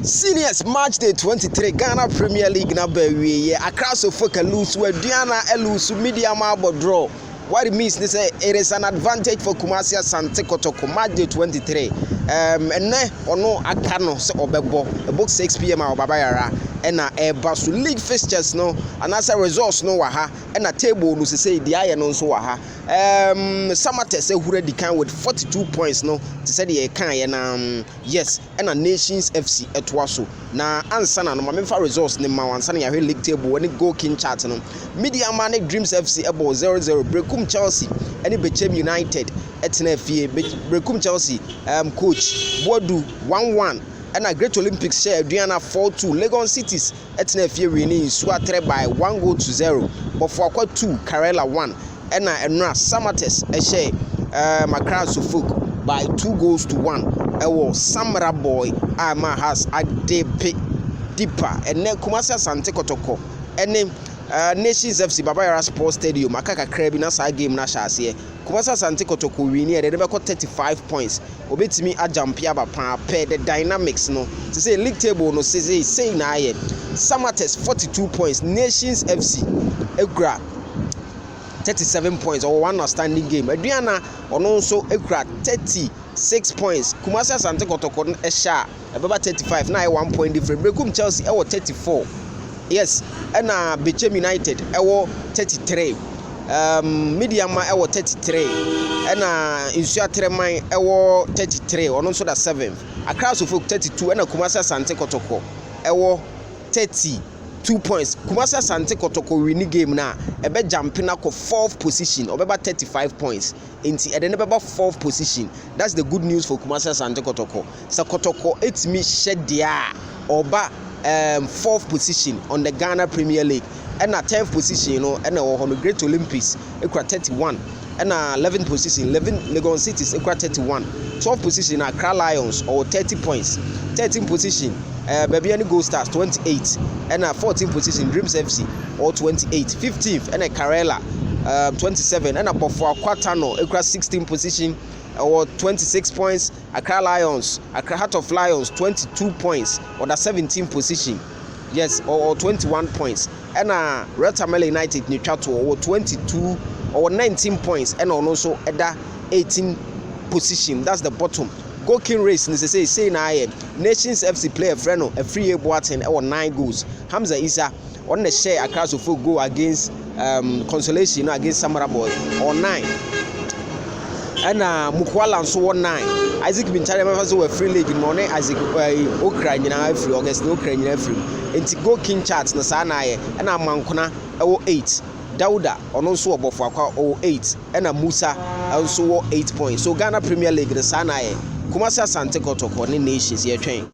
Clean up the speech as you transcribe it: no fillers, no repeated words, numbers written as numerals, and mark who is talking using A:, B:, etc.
A: Seniors Matchday 23 Ghana Premier League na bawie Accra Kotoko lose where Aduana lose media marble draw. What it means is it is an advantage for Kumasi Asante Kotoko Matchday 23. And ne ono akano se obebo about 6 p.m. Babayara and basu league fixtures no and as a results no waha and a table no say the iron no so waha. Samate say who ready can with 42 points no to say the can and yes and a Nations FC etwaso na ansana no memfa results ne ma wansana ya league table when Goalging chart no media man Dreams FC about 0-0 Brekum Chelsea and Bechem United etna fie Brekum Chelsea coach Bodu 1-1 and a Great Olympics share Aduana 4-2 Legon Cities etna fie winning Suatre by 1-0 but for 2 Karela 1 and Samates share Accra Kotoko by 2-1 was Samara boy Ama has a deep deeper and then Kumasi Asante Kotoko and Nations FC Babayara Sports Stadium Makaka Krebi na sa game na shase Kumasi Asante Kotoko win here they got 35 points obetimi ajampia ba pa pair the dynamics no to say league table no say na here Samates 42 points Nations FC Egra 37 points or one outstanding game Aduana ono so Egra 36 points Kumasi Asante Kotoko esha about 35 now 1 point different Brekum Chelsea 34 yes and Bechem United 33 Mediama 33 and Suatre Mine 33 or also the 7th Accra Kotoko 32 and Kumasi Asante Kotoko 32 points Kumasi Asante Kotoko winning game na ebe jumping up 4th position or about 35 points into and about 4th position. That's the good news for Kumasi Asante Kotoko. So Kotoko it's me shed dia oba 4th position on the Ghana Premier League and 10th position, you know, and on the Great Olympics, equal 31, and 11th position, Legon Cities, equal 31, 12th position, Accra Lions, or 30 points, 13th position, Babiani Gold Stars, 28, and 14th position, Dreams FC, or 28, 15th, and Karela, 27, and Bofo Quatano, equal 16th position, or 26 points, Accra Lions, Accra Heart of Lions, 22 points, or the 17th position, yes, or 21 points, and Red Tamale United Newcastle, or 22 or 19 points, and also at the 18th position. That's the bottom. Goalging race, say na Nations FC player friend a free Boateng or 9 goals. Hamza Isa on the share Accra Kotoko go against Consolation against Samara Boy or 9. And Mukwala and so 9. Isaac Bintare members were free league in morning. Isaac Ukraine free August no Ukraine free. Into Goalging charts na sana and Mankona 8. Dauda also above 08 and Musa also 8 points. So Ghana Premier League the sana Kumasi Asante Kotoko Nations here train.